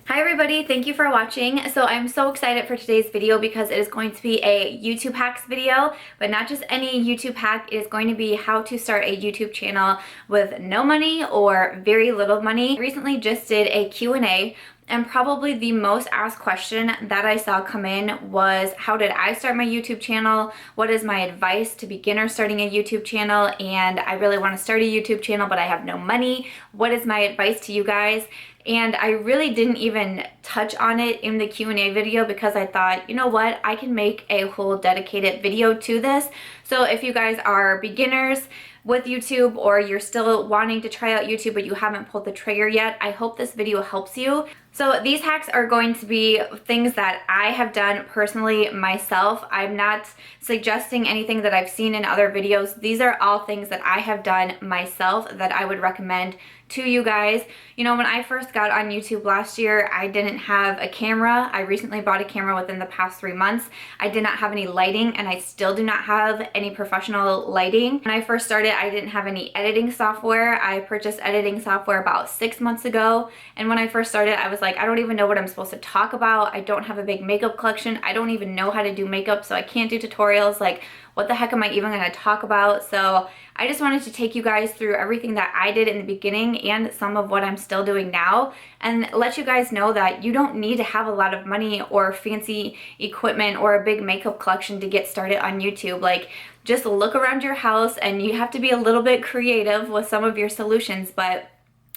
Hi everybody, thank you for watching. So I'm so excited for today's video because it is going to be a YouTube hacks video, but not just any YouTube hack. It is going to be how to start a YouTube channel with no money or very little money. I recently just did a Q&A, and probably the most asked question that I saw come in was, how did I start my YouTube channel? What is my advice to beginners starting a YouTube channel? And I really want to start a YouTube channel, but I have no money. What is my advice to you guys? And I really didn't even touch on it in the Q&A video because I thought, you know what, I can make a whole dedicated video to this. So if you guys are beginners with YouTube or you're still wanting to try out YouTube but you haven't pulled the trigger yet, I hope this video helps you. So these hacks are going to be things that I have done personally myself. I'm not suggesting anything that I've seen in other videos. These are all things that I have done myself that I would recommend to you guys. You know, when I first got on YouTube last year, I didn't have a camera. I recently bought a camera within the past 3 months. I did not have any lighting, and I still do not have any professional lighting. When I first started, I didn't have any editing software. I purchased editing software about 6 months ago, and when I first started, I was like, I don't even know what I'm supposed to talk about. I don't have a big makeup collection. I don't even know how to do makeup, so I can't do tutorials. Like, what the heck am I even going to talk about? So I just wanted to take you guys through everything that I did in the beginning and some of what I'm still doing now, and let you guys know that you don't need to have a lot of money or fancy equipment or a big makeup collection to get started on YouTube. Like, just look around your house, and you have to be a little bit creative with some of your solutions, but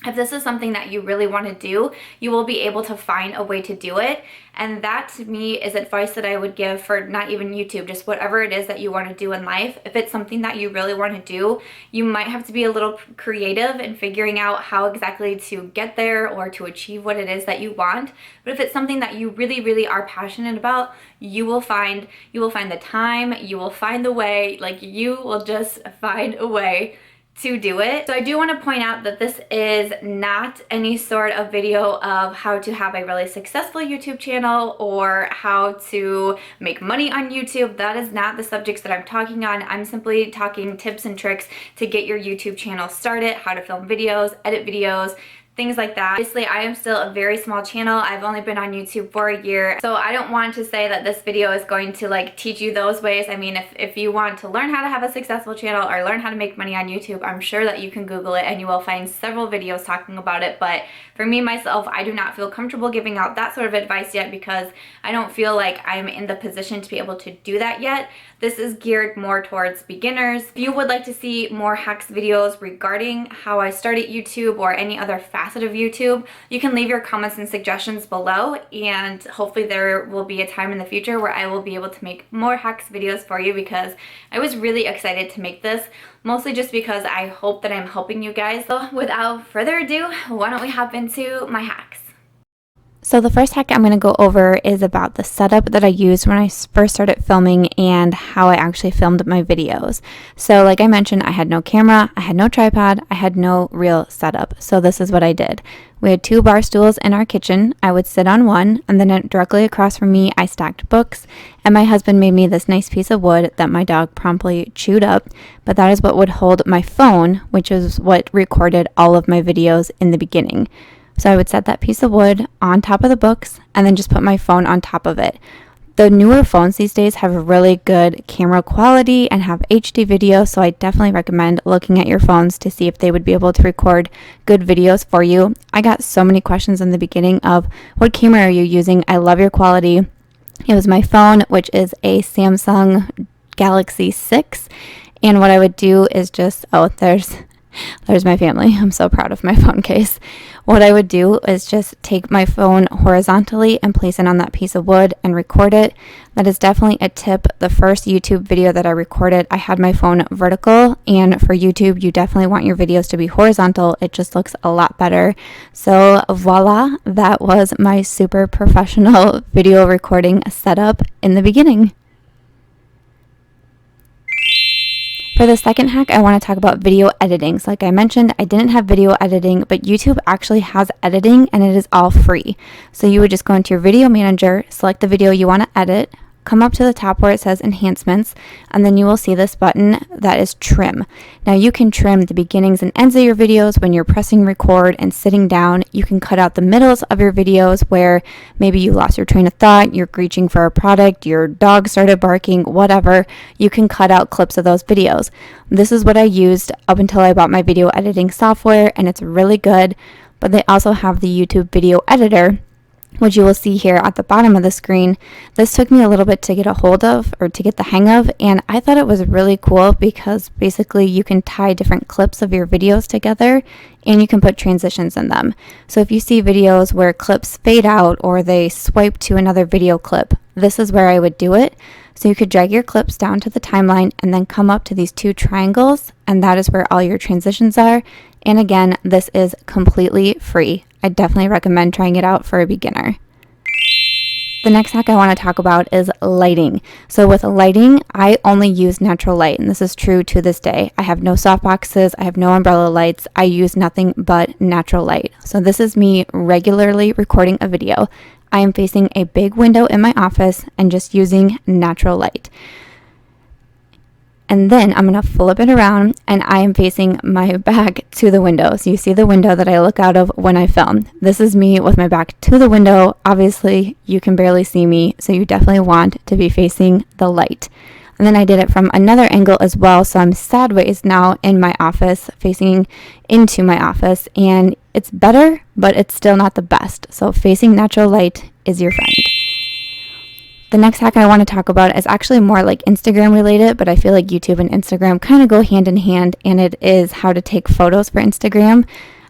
if this is something that you really want to do, you will be able to find a way to do it. And that, to me, is advice that I would give for not even YouTube, just whatever it is that you want to do in life. If it's something that you really want to do, you might have to be a little creative in figuring out how exactly to get there or to achieve what it is that you want. But if it's something that you really, really are passionate about, you will find the time, you will find the way, like, you will just find a way to do it. So I do want to point out that this is not any sort of video of how to have a really successful YouTube channel or how to make money on YouTube. That is not the subjects that I'm talking on. I'm simply talking tips and tricks to get your YouTube channel started, how to film videos, edit videos, things like that. Obviously, I am still a very small channel. I've only been on YouTube for a year, so I don't want to say that this video is going to like teach you those ways. I mean, if you want to learn how to have a successful channel or learn how to make money on YouTube, I'm sure that you can Google it and you will find several videos talking about it. But for me, myself, I do not feel comfortable giving out that sort of advice yet because I don't feel like I'm in the position to be able to do that yet. This is geared more towards beginners. If you would like to see more hacks videos regarding how I started YouTube or any other facet of YouTube, you can leave your comments and suggestions below, and hopefully there will be a time in the future where I will be able to make more hacks videos for you, because I was really excited to make this, mostly just because I hope that I'm helping you guys. So without further ado, why don't we hop into my hacks. So the first hack I'm going to go over is about the setup that I used when I first started filming and how I actually filmed my videos. So like I mentioned, I had no camera, I had no tripod, I had no real setup. So this is what I did. We had 2 bar stools in our kitchen. I would sit on one, and then directly across from me I stacked books, and my husband made me this nice piece of wood that my dog promptly chewed up, but that is what would hold my phone, which is what recorded all of my videos in the beginning. So I would set that piece of wood on top of the books and then just put my phone on top of it. The newer phones these days have really good camera quality and have HD video, so I definitely recommend looking at your phones to see if they would be able to record good videos for you. I got so many questions in the beginning of, what camera are you using? I love your quality. It was my phone, which is a Samsung Galaxy 6, and what I would do is just, there's my family. I'm so proud of my phone case. What I would do is just take my phone horizontally and place it on that piece of wood and record it. That is definitely a tip. The first YouTube video that I recorded, I had my phone vertical, and for YouTube, you definitely want your videos to be horizontal. It just looks a lot better. So voila, that was my super professional video recording setup in the beginning. For the second hack, I want to talk about video editing. So like I mentioned, I didn't have video editing, but YouTube actually has editing, and it is all free. So you would just go into your video manager, select the video you want to edit, come up to the top where it says enhancements, and then you will see this button that is trim. Now you can trim the beginnings and ends of your videos when you're pressing record and sitting down. You can cut out the middles of your videos where maybe you lost your train of thought, you're reaching for a product, your dog started barking, whatever. You can cut out clips of those videos. This is what I used up until I bought my video editing software, and it's really good. But they also have the YouTube video editor, which you will see here at the bottom of the screen. This took me a little bit to get a hold of, or to get the hang of, and I thought it was really cool because basically you can tie different clips of your videos together and you can put transitions in them. So if you see videos where clips fade out or they swipe to another video clip, this is where I would do it. So you could drag your clips down to the timeline and then come up to these two triangles, and that is where all your transitions are. And again, this is completely free. I definitely recommend trying it out for a beginner. The next hack I want to talk about is lighting. So with lighting, I only use natural light, and this is true to this day. I have no softboxes, I have no umbrella lights, I use nothing but natural light. So this is me regularly recording a video. I am facing a big window in my office and just using natural light. And then I'm going to flip it around and I am facing my back to the window. So you see the window that I look out of when I film. This is me with my back to the window. Obviously, you can barely see me, so you definitely want to be facing the light. And then I did it from another angle as well. So I'm sideways now in my office, facing into my office. And it's better, but it's still not the best. So facing natural light is your friend. The next hack I want to talk about is actually more like Instagram related, but I feel like YouTube and Instagram kind of go hand in hand, and it is how to take photos for Instagram.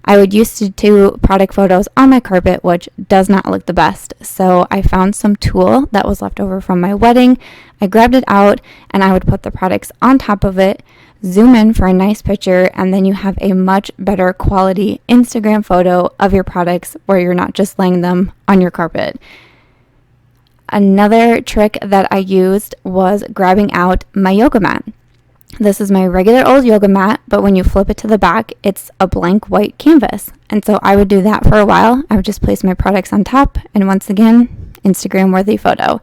I would used to do product photos on my carpet, which does not look the best. So I found some tool that was left over from my wedding. I grabbed it out and I would put the products on top of it, zoom in for a nice picture, and then you have a much better quality Instagram photo of your products where you're not just laying them on your carpet. Another trick that I used was grabbing out my yoga mat. This is my regular old yoga mat, but when you flip it to the back, it's a blank white canvas. And so I would do that for a while. I would just place my products on top, and once again, Instagram worthy photo.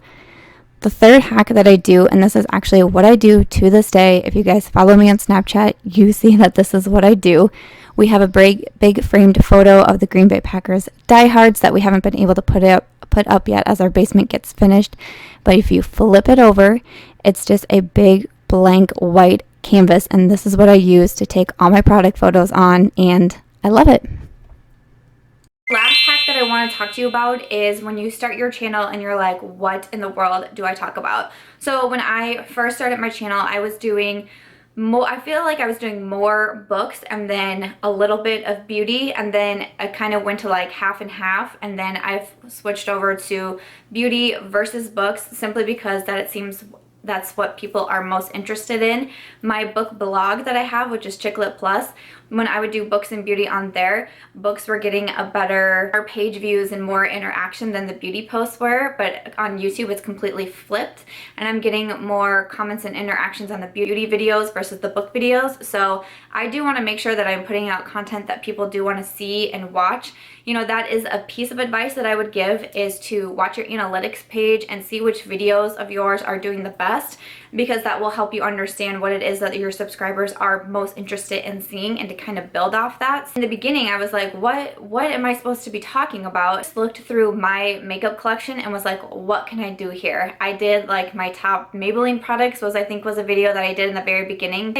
The third hack that I do, and this is actually what I do to this day, if you guys follow me on Snapchat, you see that this is what I do. We have a big framed photo of the Green Bay Packers diehards that we haven't been able to put up yet as our basement gets finished. But if you flip it over, it's just a big blank white canvas, and this is what I use to take all my product photos on, and I love it. Last hack that I want to talk to you about is when you start your channel and you're like, what in the world do I talk about? So when I first started my channel, I was doing I feel like I was doing more books and then a little bit of beauty, and then I kind of went to like half and half, and then I've switched over to beauty versus books simply because that it seems that's what people are most interested in. My book blog that I have, which is Chicklet Plus, when I would do books and beauty on there, books were getting a better page views and more interaction than the beauty posts were, but on YouTube it's completely flipped, and I'm getting more comments and interactions on the beauty videos versus the book videos. So I do want to make sure that I'm putting out content that people do want to see and watch. You know, that is a piece of advice that I would give, is to watch your analytics page and see which videos of yours are doing the best, because that will help you understand what it is that your subscribers are most interested in seeing, and to kind of build off that. In the beginning, I was like, what am I supposed to be talking about? I just looked through my makeup collection and was like, what can I do here? I did like my top Maybelline products was a video that I did in the very beginning.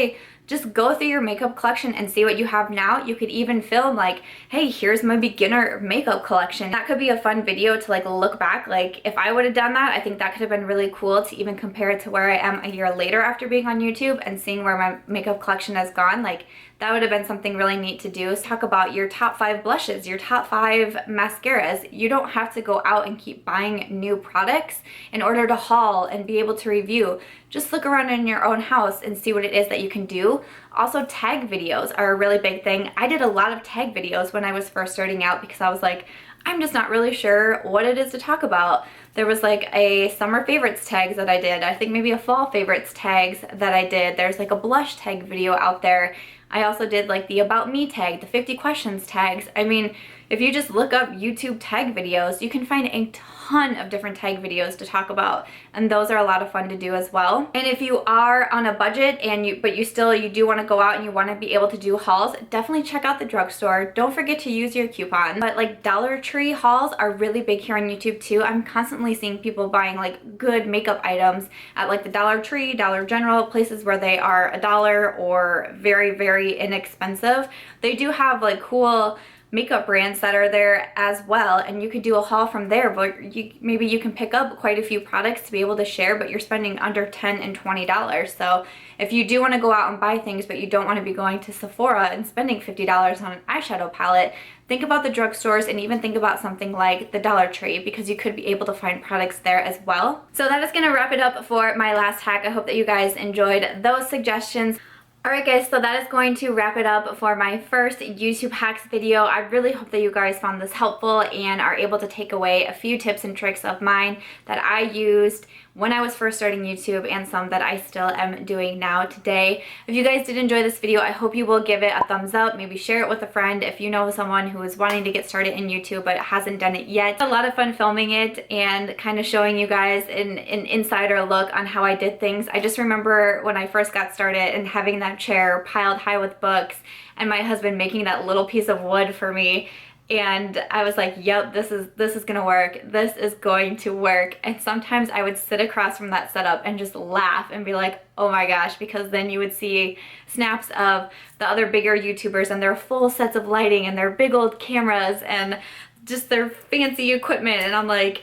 Just go through your makeup collection and see what you have now. You could even film like, hey, here's my beginner makeup collection. That could be a fun video to like look back. Like if I would have done that, I think that could have been really cool to even compare it to where I am a year later after being on YouTube and seeing where my makeup collection has gone. Like that would have been something really neat to do. So talk about your top 5 blushes, your top 5 mascaras. You don't have to go out and keep buying new products in order to haul and be able to review. Just look around in your own house and see what it is that you can do. Also, tag videos are a really big thing. I did a lot of tag videos when I was first starting out because I was like, I'm just not really sure what it is to talk about. There was like a summer favorites tags that I did. I think maybe a fall favorites tags that I did. There's like a blush tag video out there. I also did like the about me tag, the 50 questions tags. I mean, if you just look up YouTube tag videos, you can find a ton of different tag videos to talk about, and those are a lot of fun to do as well. And if you are on a budget and you do want to go out and you want to be able to do hauls, definitely check out the drugstore. Don't forget to use your coupon. But like Dollar Tree hauls are really big here on YouTube too. I'm constantly seeing people buying like good makeup items at like the Dollar Tree, Dollar General, places where they are $1 or very, very inexpensive. They do have like cool makeup brands that are there as well, and you could do a haul from there. But maybe you can pick up quite a few products to be able to share, but you're spending under $10 and $20. So if you do want to go out and buy things but you don't want to be going to Sephora and spending $50 on an eyeshadow palette, think about the drugstores, and even think about something like the Dollar Tree, because you could be able to find products there as well. So that is going to wrap it up for my last hack. I hope that you guys enjoyed those suggestions. Alright guys, so that is going to wrap it up for my first YouTube hacks video. I really hope that you guys found this helpful and are able to take away a few tips and tricks of mine that I used when I was first starting YouTube, and some that I still am doing now today. If you guys did enjoy this video, I hope you will give it a thumbs up, maybe share it with a friend if you know someone who is wanting to get started in YouTube but hasn't done it yet. It's a lot of fun filming it and kind of showing you guys an insider look on how I did things. I just remember when I first got started and having that chair piled high with books and my husband making that little piece of wood for me. And I was like, yep, this is gonna work. This is going to work. And sometimes I would sit across from that setup and just laugh and be like, oh my gosh, because then you would see snaps of the other bigger YouTubers and their full sets of lighting and their big old cameras and just their fancy equipment. And I'm like,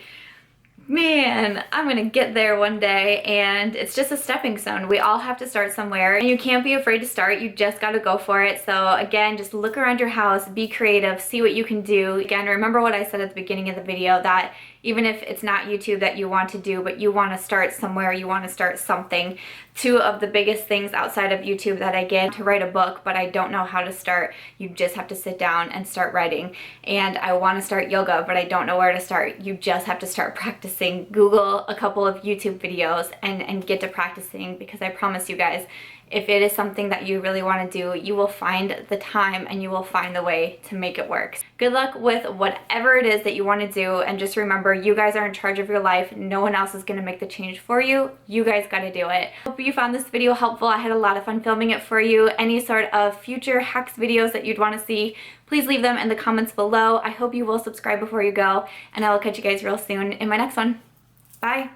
man, I'm gonna get there one day. And it's just a stepping stone. We all have to start somewhere, and you can't be afraid to start. You just gotta go for it. So again, just look around your house, be creative, see what you can do. Again, remember what I said at the beginning of the video, that even if it's not YouTube that you want to do, but you want to start somewhere, you want to start something. Two of the biggest things outside of YouTube that I get: to write a book, but I don't know how to start. You just have to sit down and start writing. And I want to start yoga, but I don't know where to start. You just have to start practicing. Google a couple of YouTube videos and get to practicing, because I promise you guys, if it is something that you really want to do, you will find the time and you will find the way to make it work. Good luck with whatever it is that you want to do, and just remember, you guys are in charge of your life. No one else is going to make the change for you. You guys got to do it. Hope you found this video helpful. I had a lot of fun filming it for you. Any sort of future hacks videos that you'd want to see, please leave them in the comments below. I hope you will subscribe before you go, and I will catch you guys real soon in my next one. Bye!